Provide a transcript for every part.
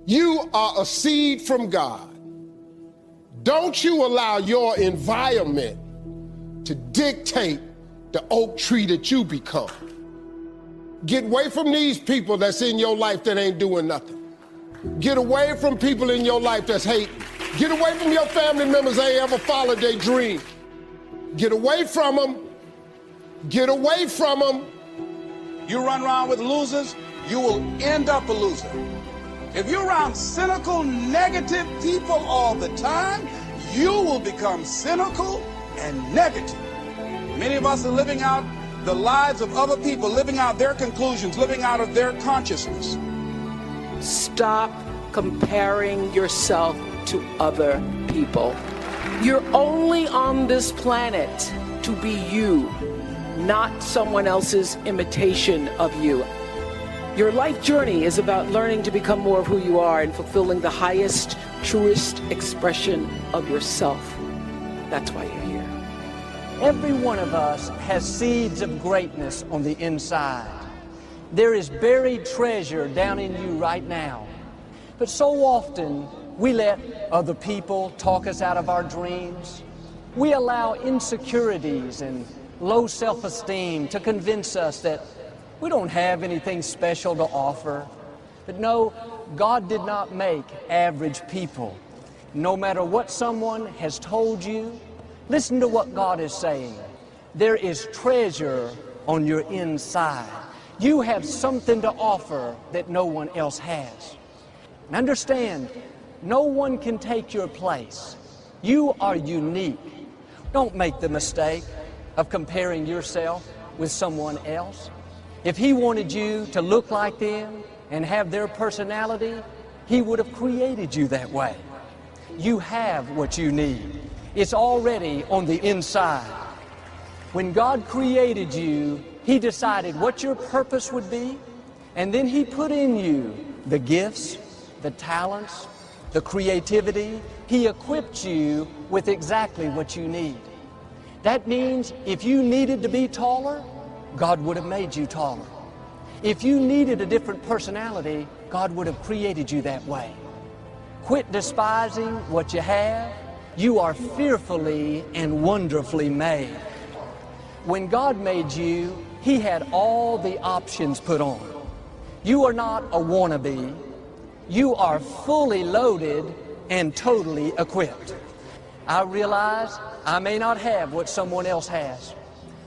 You are a seed from God. Don't you allow your environment to dictate the oak tree that you become. Get away from these people that's in your life that ain't doing nothing. Get away from people in your life that's hating. Get away from your family members that ain't ever followed their dream. Get away from them. Get away from them. You run around with losers, you will end up a loser. If you're around cynical, negative people all the time, you will become cynical and negative. Many of us are living out the lives of other people, living out their conclusions, living out of their consciousness. Stop comparing yourself to other people. You're only on this planet to be you, not someone else's imitation of you. Your life journey is about learning to become more of who you are and fulfilling the highest, truest expression of yourself. That's why you're here. Every one of us has seeds of greatness on the inside. There is buried treasure down in you right now. But so often, we let other people talk us out of our dreams. We allow insecurities and low self-esteem to convince us that we don't have anything special to offer. But no, God did not make average people. No matter what someone has told you, listen to what God is saying. There is treasure on your inside. You have something to offer that no one else has. And understand, no one can take your place. You are unique. Don't make the mistake of comparing yourself with someone else. If He wanted you to look like them and have their personality, He would have created you that way. You have what you need. It's already on the inside. When God created you, He decided what your purpose would be, and then He put in you the gifts, the talents, the creativity. He equipped you with exactly what you need. That means if you needed to be taller, God would have made you taller. If you needed a different personality, God would have created you that way. Quit despising what you have. You are fearfully and wonderfully made. When God made you, He had all the options put on. You are not a wannabe. You are fully loaded and totally equipped. I realize I may not have what someone else has,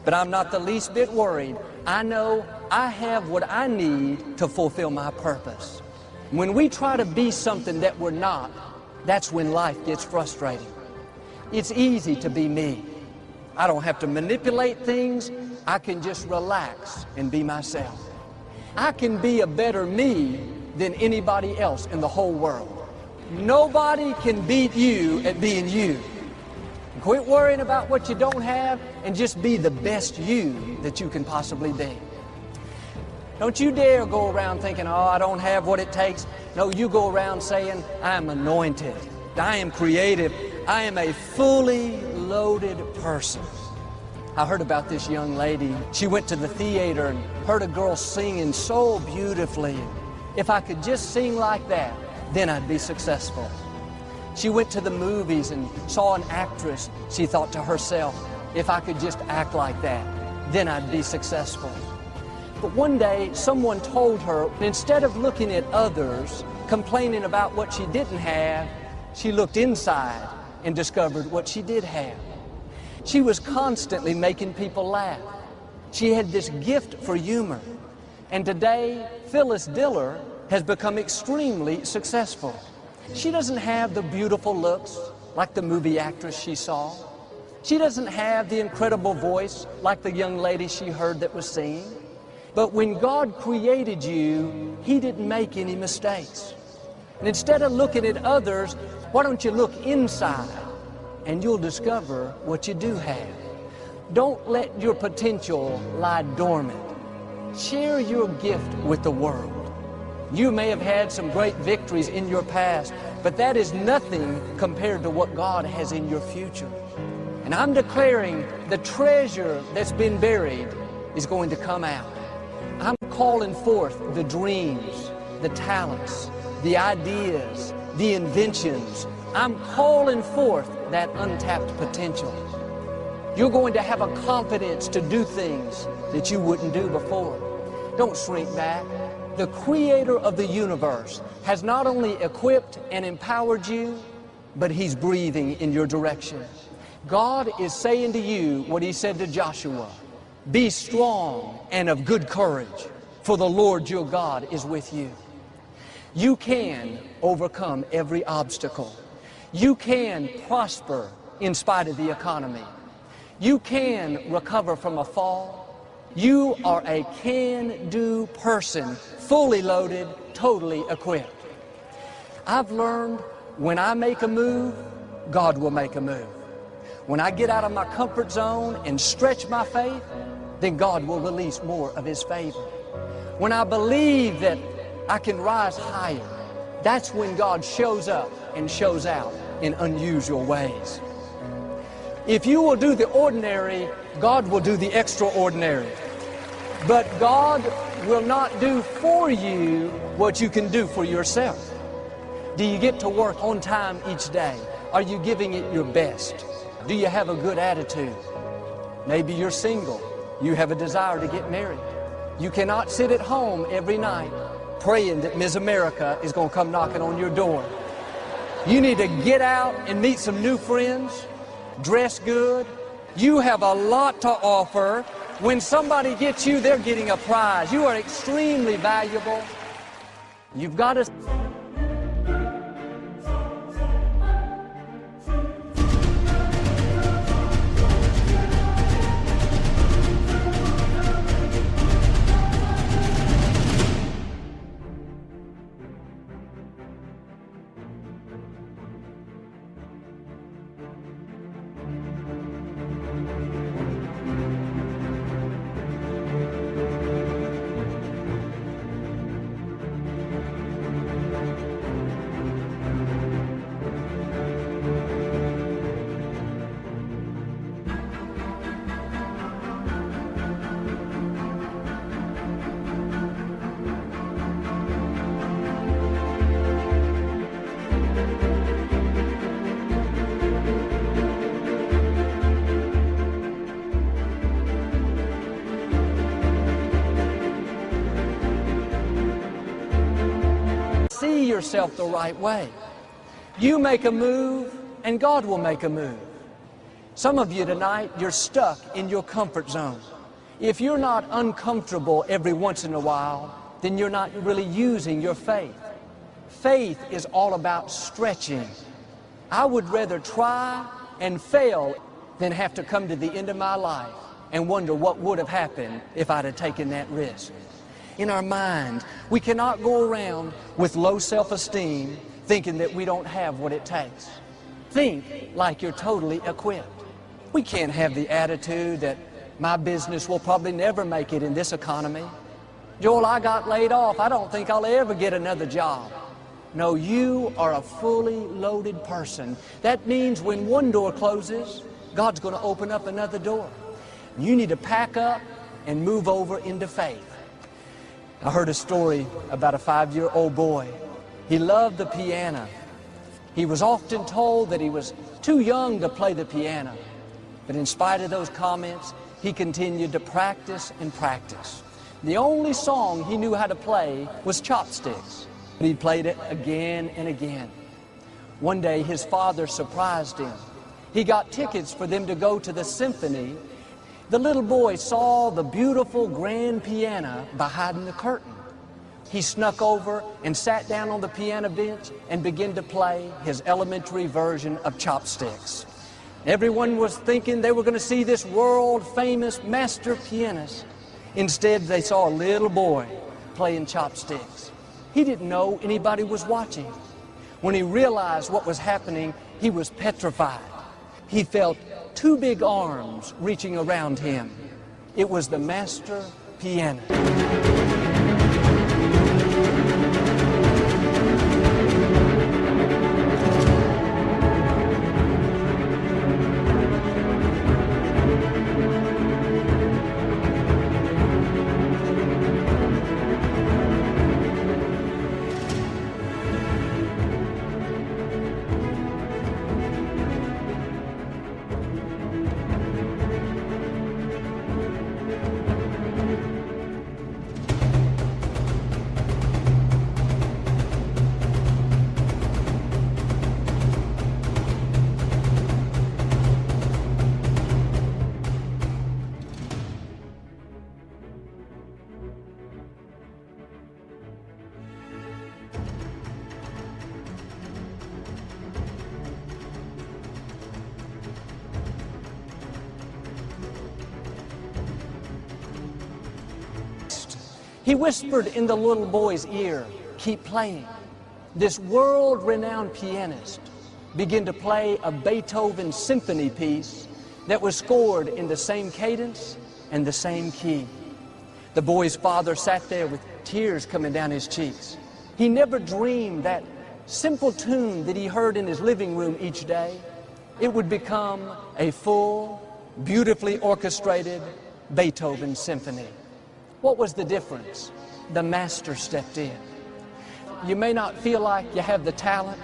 but I'm not the least bit worried. I know I have what I need to fulfill my purpose. When we try to be something that we're not, that's when life gets frustrating. It's easy to be me. I don't have to manipulate things. I can just relax and be myself. I can be a better me than anybody else in the whole world. Nobody can beat you at being you. Quit worrying about what you don't have and just be the best you that you can possibly be. Don't you dare go around thinking, oh, I don't have what it takes. No, you go around saying, I'm anointed. I am creative. I am a fully loaded person. I heard about this young lady. She went to the theater and heard a girl singing so beautifully. If I could just sing like that, then I'd be successful. She went to the movies and saw an actress. She thought to herself, if I could just act like that, then I'd be successful. But one day, someone told her, instead of looking at others, complaining about what she didn't have, she looked inside and discovered what she did have. She was constantly making people laugh. She had this gift for humor. And today, Phyllis Diller has become extremely successful. She doesn't have the beautiful looks like the movie actress she saw. She doesn't have the incredible voice like the young lady she heard that was singing. But when God created you, He didn't make any mistakes. And instead of looking at others, why don't you look inside and you'll discover what you do have. Don't let your potential lie dormant. Share your gift with the world. You may have had some great victories in your past, but that is nothing compared to what God has in your future. And I'm declaring the treasure that's been buried is going to come out. I'm calling forth the dreams, the talents, the ideas, the inventions. I'm calling forth that untapped potential. You're going to have a confidence to do things that you wouldn't do before. Don't shrink back. The Creator of the universe has not only equipped and empowered you, but He's breathing in your direction. God is saying to you what He said to Joshua: be strong and of good courage, for the Lord your God is with you. You can overcome every obstacle. You can prosper in spite of the economy. You can recover from a fall. You are a can-do person, fully loaded, totally equipped. I've learned when I make a move, God will make a move. When I get out of my comfort zone and stretch my faith, then God will release more of His favor. When I believe that I can rise higher, that's when God shows up and shows out in unusual ways. If you will do the ordinary, God will do the extraordinary. But God will not do for you what you can do for yourself. Do you get to work on time each day? Are you giving it your best? Do you have a good attitude? Maybe you're single. You have a desire to get married. You cannot sit at home every night praying that Ms. America is going to come knocking on your door. You need to get out and meet some new friends, dress good. You have a lot to offer. When somebody gets you, they're getting a prize. You are extremely valuable. You've got to... See yourself the right way. You make a move and God will make a move. Some of you tonight, you're stuck in your comfort zone. If you're not uncomfortable every once in a while, then you're not really using your faith. Faith is all about stretching. I would rather try and fail than have to come to the end of my life and wonder what would have happened if I'd have taken that risk. In our mind, we cannot go around with low self-esteem thinking that we don't have what it takes. Think like you're totally equipped. We can't have the attitude that my business will probably never make it in this economy. Joel, I got laid off. I don't think I'll ever get another job. No, you are a fully loaded person. That means when one door closes, God's going to open up another door. You need to pack up and move over into faith. I heard a story about a 5-year-old boy. He loved the piano. He was often told that he was too young to play the piano. But in spite of those comments, he continued to practice and practice. The only song he knew how to play was Chopsticks. But he played it again and again. One day his father surprised him. He got tickets for them to go to the symphony. The little boy saw the beautiful grand piano behind the curtain. He snuck over and sat down on the piano bench and began to play his elementary version of Chopsticks. Everyone was thinking they were going to see this world-famous master pianist. Instead, they saw a little boy playing Chopsticks. He didn't know anybody was watching. When he realized what was happening, he was petrified. He felt two big arms reaching around him. It was the master pianist. He whispered in the little boy's ear, "Keep playing." This world-renowned pianist began to play a Beethoven symphony piece that was scored in the same cadence and the same key. The boy's father sat there with tears coming down his cheeks. He never dreamed that simple tune that he heard in his living room each day, it would become a full, beautifully orchestrated Beethoven symphony. What was the difference? The master stepped in. You may not feel like you have the talent,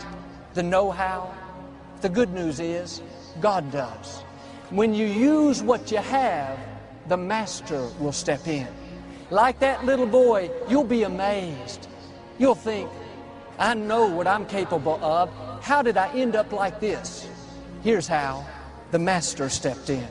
the know-how. The good news is, God does. When you use what you have, the master will step in. Like that little boy, you'll be amazed. You'll think, I know what I'm capable of. How did I end up like this? Here's how. The master stepped in.